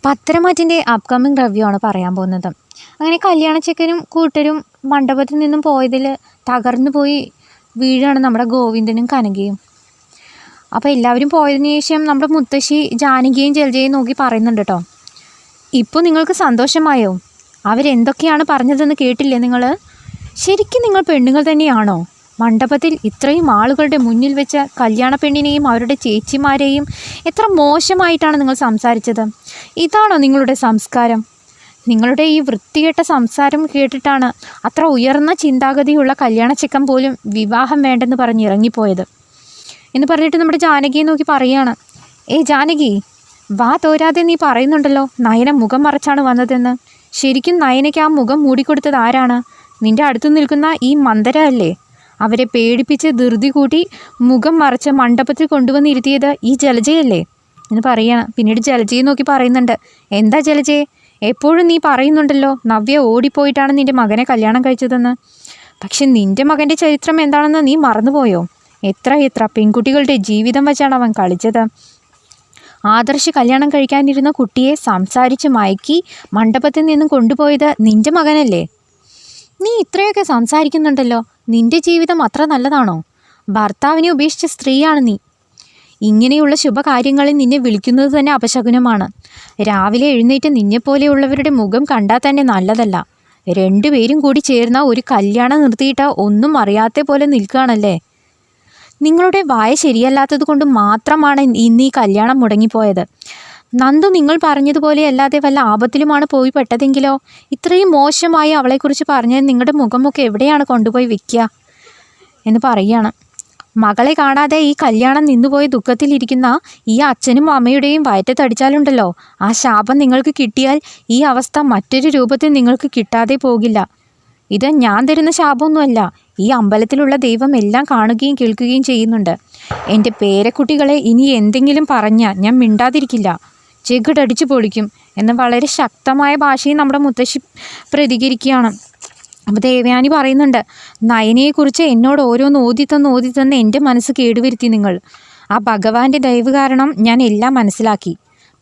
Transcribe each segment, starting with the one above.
പത്തരമാറ്റിൻ്റെ upcoming review ആണ് പറയാൻ പോകുന്നത്. അങ്ങനെ കല്യാണച്ചക്കനും കൂട്ടരും മണ്ഡപത്തിൽ നിന്നും പോയതിൽ തകർന്നു പോയി വീഴാണ് നമ്മുടെ ഗോവിന്ദനും കനകയും. അപ്പോൾ എല്ലാവരും പോയതിനു ശേഷം നമ്മുടെ മുത്തശ്ശി ജാനകിയും ജലജയും നോക്കി പറയുന്നുണ്ട് കേട്ടോ, ഇപ്പോൾ നിങ്ങൾക്ക് സന്തോഷമായോ? അവരെന്തൊക്കെയാണ് പറഞ്ഞതെന്ന് കേട്ടില്ലേ നിങ്ങൾ? ശരിക്കും നിങ്ങൾ പെണ്ണുങ്ങൾ തന്നെയാണോ? മണ്ഡപത്തിൽ ഇത്രയും ആളുകളുടെ മുന്നിൽ വെച്ച് കല്യാണ പെണ്ണിനെയും അവരുടെ ചേച്ചിമാരെയും എത്ര മോശമായിട്ടാണ് നിങ്ങൾ സംസാരിച്ചത്. ഇതാണോ നിങ്ങളുടെ സംസ്കാരം? നിങ്ങളുടെ ഈ വൃത്തികെട്ട സംസാരം കേട്ടിട്ടാണ് അത്ര ഉയർന്ന ചിന്താഗതിയുള്ള കല്യാണച്ചക്കൻ പോലും വിവാഹം വേണ്ടെന്ന് പറഞ്ഞ് ഇറങ്ങിപ്പോയത് എന്ന് പറഞ്ഞിട്ട് നമ്മുടെ ജാനകിയെ നോക്കി പറയുകയാണ്, ജാനകി, വാ തോരാതെ നീ പറയുന്നുണ്ടല്ലോ നയന മുഖം മറച്ചാണ് വന്നതെന്ന്. ശരിക്കും നയനയ്ക്ക് ആ മുഖം മൂടിക്കൊടുത്തത് ആരാണ്? നിൻ്റെ അടുത്ത് നിൽക്കുന്ന ഈ മന്ദര അല്ലേ? അവരെ പേടിപ്പിച്ച് ധൃതി കൂട്ടി മുഖം മറച്ച് മണ്ഡപത്തിൽ കൊണ്ടുവന്നിരുത്തിയത് ഈ ജലജയല്ലേ എന്ന് പറയുകയാണ്. പിന്നീട് ജലജയെ നോക്കി പറയുന്നുണ്ട്, എന്താ ജലജയെ, എപ്പോഴും നീ പറയുന്നുണ്ടല്ലോ നവ്യ ഓടിപ്പോയിട്ടാണ് നിൻ്റെ മകനെ കല്യാണം കഴിച്ചതെന്ന്. പക്ഷെ നിൻ്റെ മകൻ്റെ ചരിത്രം എന്താണെന്ന് നീ മറന്നുപോയോ? എത്ര പെൺകുട്ടികളുടെ ജീവിതം വെച്ചാണ് അവൻ കളിച്ചത്. ആദർശ് കല്യാണം കഴിക്കാനിരുന്ന കുട്ടിയെ സംസാരിച്ച് മയക്കി മണ്ഡപത്തിൽ നിന്നും കൊണ്ടുപോയത് നിൻ്റെ മകനല്ലേ? നീ ഇത്രയൊക്കെ സംസാരിക്കുന്നുണ്ടല്ലോ, നിൻ്റെ ജീവിതം അത്ര നല്ലതാണോ? ഭർത്താവിനെ ഉപേക്ഷിച്ച സ്ത്രീയാണ് നീ. ഇങ്ങനെയുള്ള ശുഭകാര്യങ്ങളിൽ നിന്നെ വിളിക്കുന്നത് തന്നെ അപശകുനമാണ്. രാവിലെ എഴുന്നേറ്റ് നിന്നെപ്പോലെയുള്ളവരുടെ മുഖം കണ്ടാൽ തന്നെ നല്ലതല്ല. രണ്ടുപേരും കൂടി ചേർന്ന ഒരു കല്യാണം നിർത്തിയിട്ട് ഒന്നും അറിയാത്ത പോലെ നിൽക്കുകയാണല്ലേ. നിങ്ങളുടെ വായ ശരിയല്ലാത്തത് കൊണ്ട് മാത്രമാണ് ഇന്ന് ഈ കല്യാണം മുടങ്ങിപ്പോയത്. നന്ദു നിങ്ങൾ പറഞ്ഞതുപോലെ അല്ലാതെ വല്ല ആപത്തിലുമാണ് പോയി പെട്ടതെങ്കിലോ? ഇത്രയും മോശമായി അവളെക്കുറിച്ച് പറഞ്ഞത് നിങ്ങളുടെ മുഖമൊക്കെ എവിടെയാണ് കൊണ്ടുപോയി വെക്കുക എന്ന് പറയുകയാണ്. മകളെ കാണാതെ ഈ കല്യാണം നിന്നുപോയി ദുഃഖത്തിലിരിക്കുന്ന ഈ അച്ഛനും അമ്മയുടെയും വയറ്റത്തടിച്ചാലുണ്ടല്ലോ, ആ ശാപം നിങ്ങൾക്ക് കിട്ടിയാൽ ഈ അവസ്ഥ മറ്റൊരു രൂപത്തിൽ നിങ്ങൾക്ക് കിട്ടാതെ പോകില്ല. ഇത് ഞാൻ തരുന്ന ശാപമൊന്നുമല്ല. ഈ അമ്പലത്തിലുള്ള ദൈവം എല്ലാം കാണുകയും കേൾക്കുകയും ചെയ്യുന്നുണ്ട്. എൻ്റെ പേരക്കുട്ടികളെ ഇനി എന്തെങ്കിലും പറഞ്ഞാൽ ഞാൻ മിണ്ടാതിരിക്കില്ല, ചെകിടടിച്ചു പൊളിക്കും എന്ന് വളരെ ശക്തമായ ഭാഷയിൽ നമ്മുടെ മുത്തശ്ശി പ്രതികരിക്കുകയാണ്. അപ്പോൾ ദേവയാനി പറയുന്നുണ്ട്, നയനയെക്കുറിച്ച് എന്നോട് ഓരോന്ന് ഓതിത്തന്ന് എൻ്റെ മനസ്സ് കേടുവരുത്തി നിങ്ങൾ. ആ ഭഗവാന്റെ ദയവ് കാരണം ഞാൻ എല്ലാം മനസ്സിലാക്കി.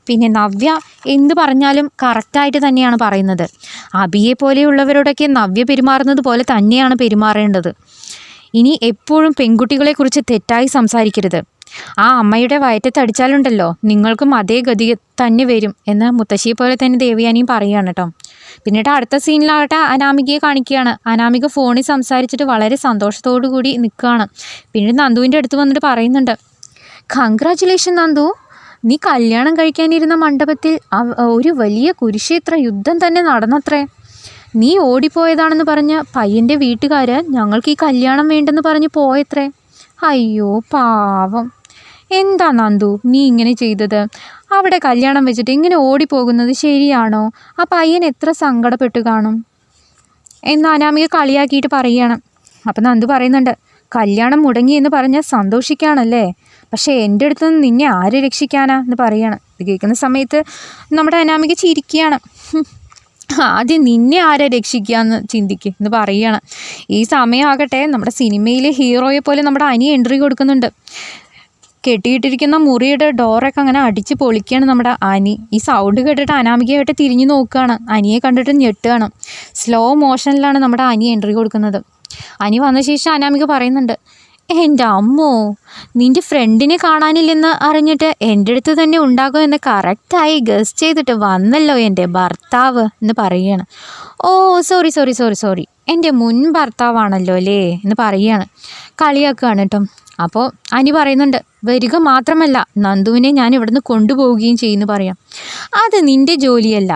പിന്നെ നവ്യ എന്ത് പറഞ്ഞാലും കറക്റ്റായിട്ട് തന്നെയാണ് പറയുന്നത്. അബിയെ പോലെയുള്ളവരോടൊക്കെ നവ്യ പെരുമാറുന്നത് പോലെ തന്നെയാണ് പെരുമാറേണ്ടത്. ഇനി എപ്പോഴും പെൺകുട്ടികളെക്കുറിച്ച് തെറ്റായി സംസാരിക്കരുത്. ആ അമ്മയുടെ വയറ്റത്തടിച്ചാലുണ്ടല്ലോ നിങ്ങൾക്കും അതേ ഗതി തന്നെ വരും എന്ന് മുത്തശ്ശിയെ പോലെ തന്നെ ദേവയാനിയും പറയുകയാണ് കേട്ടോ. പിന്നീട് അടുത്ത സീനിലാകട്ടെ അനാമികയെ കാണിക്കുകയാണ്. അനാമിക ഫോണിൽ സംസാരിച്ചിട്ട് വളരെ സന്തോഷത്തോടു കൂടി നിൽക്കുകയാണ്. പിന്നീട് നന്ദുവിൻ്റെ അടുത്ത് വന്നിട്ട് പറയുന്നുണ്ട്, കൺഗ്രാറ്റുലേഷൻ നന്ദു, നീ കല്യാണം കഴിക്കാനിരുന്ന മണ്ഡപത്തിൽ ഒരു വലിയ കുരുക്ഷേത്ര യുദ്ധം തന്നെ നടന്നത്രേ. നീ ഓടിപ്പോയതാണെന്ന് പറഞ്ഞ് പയ്യൻ്റെ വീട്ടുകാർ ഞങ്ങൾക്ക് ഈ കല്യാണം വേണ്ടെന്ന് പറഞ്ഞ് പോയത്രേ. അയ്യോ പാവം, എന്താ നന്ദു നീ ഇങ്ങനെ ചെയ്തത്? അവിടെ കല്യാണം വെച്ചിട്ട് ഇങ്ങനെ ഓടിപ്പോകുന്നത് ശരിയാണോ? ആ പയ്യൻ എത്ര സങ്കടപ്പെട്ടു കാണും എന്ന് അനാമിക കളിയാക്കിയിട്ട് പറയുകയാണ്. അപ്പം നന്ദു പറയുന്നുണ്ട്, കല്യാണം മുടങ്ങി എന്ന് പറഞ്ഞാൽ സന്തോഷിക്കുകയാണല്ലേ, പക്ഷേ എൻ്റെ അടുത്ത് നിന്ന് നിന്നെ ആര് രക്ഷിക്കാനാ എന്ന് പറയുകയാണ്. ഇത് കേൾക്കുന്ന സമയത്ത് നമ്മുടെ അനാമിക ചിരിക്കുകയാണ്. ആദ്യം നിന്നെ ആരെ രക്ഷിക്കാമെന്ന് ചിന്തിക്കുക എന്ന് പറയുകയാണ്. ഈ സമയമാകട്ടെ നമ്മുടെ സിനിമയിലെ ഹീറോയെ പോലെ നമ്മുടെ അനി എൻട്രി കൊടുക്കുന്നുണ്ട്. കെട്ടിയിട്ടിരിക്കുന്ന മുറിയുടെ ഡോറൊക്കെ അങ്ങനെ അടിച്ച് പൊളിക്കുകയാണ് നമ്മുടെ അനി. ഈ സൗണ്ട് കേട്ടിട്ട് അനാമികയായിട്ട് തിരിഞ്ഞു നോക്കുകയാണ്. അനിയെ കണ്ടിട്ട് ഞെട്ടുകയാണ്. സ്ലോ മോഷനിലാണ് നമ്മുടെ അനി എൻട്രി കൊടുക്കുന്നത്. അനി വന്ന ശേഷം അനാമിക പറയുന്നുണ്ട്, എൻ്റെ അമ്മോ, നിൻ്റെ ഫ്രണ്ടിനെ കാണാനില്ലെന്ന് അറിഞ്ഞിട്ട് എൻ്റെ അടുത്ത് തന്നെ ഉണ്ടാകുമെന്ന് കറക്റ്റായി ഗസ് ചെയ്തിട്ട് വന്നല്ലോ എൻ്റെ ഭർത്താവ് എന്ന് പറയുകയാണ്. ഓ സോറി, എൻ്റെ മുൻ ഭർത്താവാണല്ലോ അല്ലേ എന്ന് പറയുകയാണ്. കളിയാക്കുകയാണ് കേട്ടോ. അപ്പോൾ അനി പറയുന്നുണ്ട്, വരിക മാത്രമല്ല നന്ദുവിനെ ഞാൻ ഇവിടുന്ന് കൊണ്ടുപോവുകയും ചെയ്യുമെന്ന് പറയാം. അത് നിൻ്റെ ജോലിയല്ല.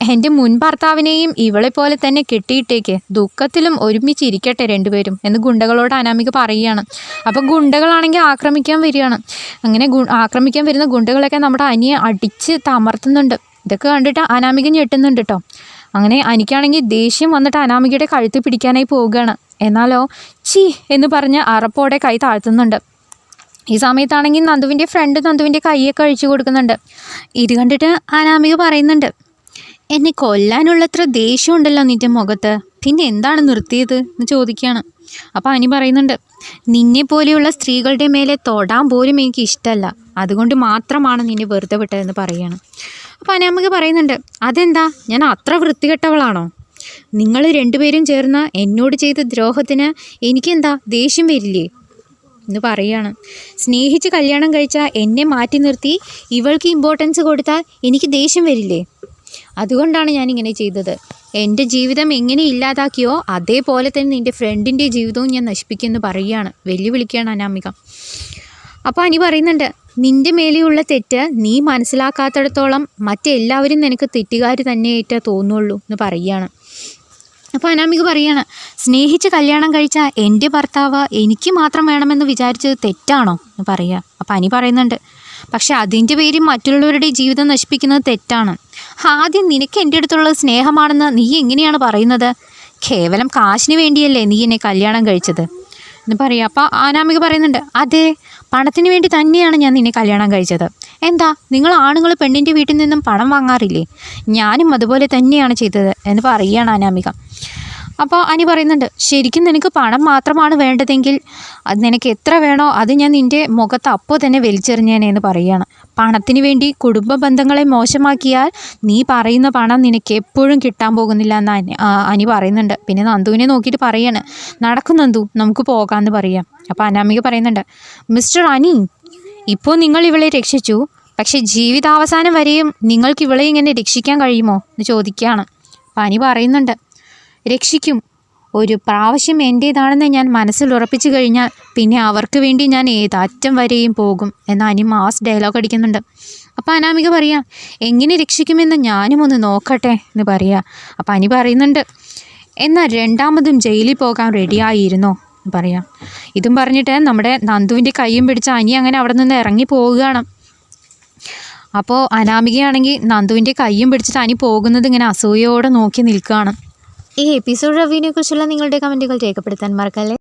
എൻ്റെ മുൻ ഭർത്താവിനെയും ഇവളെ പോലെ തന്നെ കെട്ടിയിട്ടേക്ക്, ദുഃഖത്തിലും ഒരുമിച്ചിരിക്കട്ടെ രണ്ടുപേരും എന്ന് ഗുണ്ടകളോട് അനാമിക പറയുകയാണ്. അപ്പം ഗുണ്ടകളാണെങ്കിൽ ആക്രമിക്കാൻ വരികയാണ്. അങ്ങനെ ആക്രമിക്കാൻ വരുന്ന ഗുണ്ടകളൊക്കെ നമ്മുടെ അനിയെ അടിച്ച് തമർത്തുന്നുണ്ട്. ഇതൊക്കെ കണ്ടിട്ട് അനാമിക ഞെട്ടുന്നുണ്ട് കേട്ടോ. അങ്ങനെ അനിക്കാണെങ്കിൽ ദേഷ്യം വന്നിട്ട് അനാമികയുടെ കഴുത്ത് പിടിക്കാനായി പോവുകയാണ്. എന്നാലോ ചീ എന്ന് പറഞ്ഞ് അറപ്പോടെ കൈ താഴ്ത്തുന്നുണ്ട്. ഈ സമയത്താണെങ്കിൽ നന്ദുവിൻ്റെ ഫ്രണ്ട് നന്ദുവിൻ്റെ കൈയൊക്കെ അഴിച്ചു കൊടുക്കുന്നുണ്ട്. ഇത് കണ്ടിട്ട് അനാമിക പറയുന്നുണ്ട്, എന്നെ കൊല്ലാനുള്ളത്ര ദേഷ്യമുണ്ടല്ലോ നിൻ്റെ മുഖത്ത്, പിന്നെ എന്താണ് നിർത്തിയത് എന്ന് ചോദിക്കുകയാണ്. അപ്പോൾ അനി പറയുന്നുണ്ട്, നിന്നെ പോലെയുള്ള സ്ത്രീകളുടെ മേലെ തൊടാൻ പോലും എനിക്ക് ഇഷ്ടമല്ല, അതുകൊണ്ട് മാത്രമാണ് നിന്നെ വെറുതെ വിട്ടതെന്ന് പറയുകയാണ്. അപ്പോൾ അനാമിക പറയുന്നുണ്ട്, അതെന്താ, ഞാൻ അത്ര വൃത്തികെട്ടവളാണോ? നിങ്ങൾ രണ്ടുപേരും ചേർന്ന് എന്നോട് ചെയ്ത ദ്രോഹത്തിന് എനിക്കെന്താ ദേഷ്യം വരില്ലേ എന്ന് പറയുകയാണ്. സ്നേഹിച്ച് കല്യാണം കഴിച്ചാൽ എന്നെ മാറ്റി നിർത്തി ഇവൾക്ക് ഇമ്പോർട്ടൻസ് കൊടുത്താൽ എനിക്ക് ദേഷ്യം വരില്ലേ? അതുകൊണ്ടാണ് ഞാനിങ്ങനെ ചെയ്തത്. എൻ്റെ ജീവിതം എങ്ങനെ ഇല്ലാതാക്കിയോ അതേപോലെ തന്നെ നിൻ്റെ ഫ്രണ്ടിൻ്റെ ജീവിതവും ഞാൻ നശിപ്പിക്കുമെന്ന് പറയുകയാണ്, വെല്ലുവിളിക്കുകയാണ് അനാമിക. അപ്പോൾ അനി പറയുന്നുണ്ട്, നിൻ്റെ മേലെയുള്ള തെറ്റ് നീ മനസ്സിലാക്കാത്തിടത്തോളം മറ്റെല്ലാവരും നിനക്ക് തെറ്റുകാർ തന്നെയായിട്ടേ തോന്നുള്ളൂ എന്ന് പറയുകയാണ്. അപ്പോൾ അനാമിക പറയാണ്, സ്നേഹിച്ച് കല്യാണം കഴിച്ചാൽ എൻ്റെ ഭർത്താവ് എനിക്ക് മാത്രം വേണമെന്ന് വിചാരിച്ചത് തെറ്റാണോ എന്ന് പറയുക. അപ്പോൾ അനി പറയുന്നുണ്ട്, പക്ഷെ അതിൻ്റെ പേരിൽ മറ്റുള്ളവരുടെ ജീവിതം നശിപ്പിക്കുന്നത് തെറ്റാണ്. ആദ്യം നിനക്ക് എൻ്റെ അടുത്തുള്ളത് സ്നേഹമാണെന്ന് നീ എങ്ങനെയാണ് പറയുന്നത്? കേവലം കാശിന് വേണ്ടിയല്ലേ നീ എന്നെ കല്യാണം കഴിച്ചത് എന്ന് പറയുക. അപ്പോൾ അനാമിക പറയുന്നുണ്ട്, അതെ, പണത്തിന് വേണ്ടി തന്നെയാണ് ഞാൻ നിന്നെ കല്യാണം കഴിച്ചത്. എന്താ, നിങ്ങൾ ആണുങ്ങൾ പെണ്ണിൻ്റെ വീട്ടിൽ നിന്നും പണം വാങ്ങാറില്ലേ? ഞാനും അതുപോലെ തന്നെയാണ് ചെയ്തത് എന്ന് പറയുകയാണ് അനാമിക. അപ്പോൾ അനി പറയുന്നുണ്ട്, ശരിക്കും നിനക്ക് പണം മാത്രമാണ് വേണ്ടതെങ്കിൽ അത് നിനക്ക് എത്ര വേണോ അത് ഞാൻ നിൻ്റെ മുഖത്ത് അപ്പോൾ തന്നെ വലിച്ചെറിഞ്ഞേനെ എന്ന് പറയുകയാണ്. പണത്തിന് വേണ്ടി കുടുംബ ബന്ധങ്ങളെ മോശമാക്കിയാൽ നീ പറയുന്ന പണം നിനക്ക് എപ്പോഴും കിട്ടാൻ പോകുന്നില്ല എന്ന് അനി പറയുന്നുണ്ട്. പിന്നെ നന്ദുവിനെ നോക്കിയിട്ട് പറയാണ്, നടക്കും നന്ദു, നമുക്ക് പോകാമെന്ന് പറയാം. അപ്പോൾ അനാമിക പറയുന്നുണ്ട്, മിസ്റ്റർ അനി, ഇപ്പോൾ നിങ്ങൾ ഇവളെ രക്ഷിച്ചു, പക്ഷേ ജീവിതാവസാനം വരെയും നിങ്ങൾക്ക് ഇവളെ ഇങ്ങനെ രക്ഷിക്കാൻ കഴിയുമോ എന്ന് ചോദിക്കുകയാണ്. അപ്പോൾ അനി പറയുന്നുണ്ട്, രക്ഷിക്കും. ഒരു പ്രാവശ്യം എൻ്റേതാണെന്ന് ഞാൻ മനസ്സിൽ ഉറപ്പിച്ചു കഴിഞ്ഞാൽ പിന്നെ അവർക്ക് വേണ്ടി ഞാൻ ഏതറ്റം വരെയും പോകും എന്ന് അനി മാസ് ഡയലോഗ് അടിക്കുന്നുണ്ട്. അപ്പോൾ അനാമിക പറയാം, എങ്ങനെ രക്ഷിക്കുമെന്ന് ഞാനും ഒന്ന് നോക്കട്ടെ എന്ന് പറയുക. അപ്പോൾ അനി പറയുന്നുണ്ട്, എന്നാൽ രണ്ടാമതും ജയിലിൽ പോകാൻ റെഡിയായിരുന്നോ എന്ന് പറയാം. ഇതും പറഞ്ഞിട്ട് നമ്മുടെ നന്ദുവിൻ്റെ കൈയും പിടിച്ച് അനി അങ്ങനെ അവിടെ നിന്ന് ഇറങ്ങി പോവുകയാണ്. അപ്പോൾ അനാമികയാണെങ്കിൽ നന്ദുവിൻ്റെ കൈയും പിടിച്ചിട്ട് അനി പോകുന്നത് ഇങ്ങനെ അസൂയയോടെ നോക്കി നിൽക്കുകയാണ്. ഈ എപ്പിസോഡ് റിവ്യൂവിനെ കുറിച്ചുള്ള നിങ്ങളുടെ കമൻറ്റുകൾ രേഖപ്പെടുത്താൻ മറക്കല്ലേ.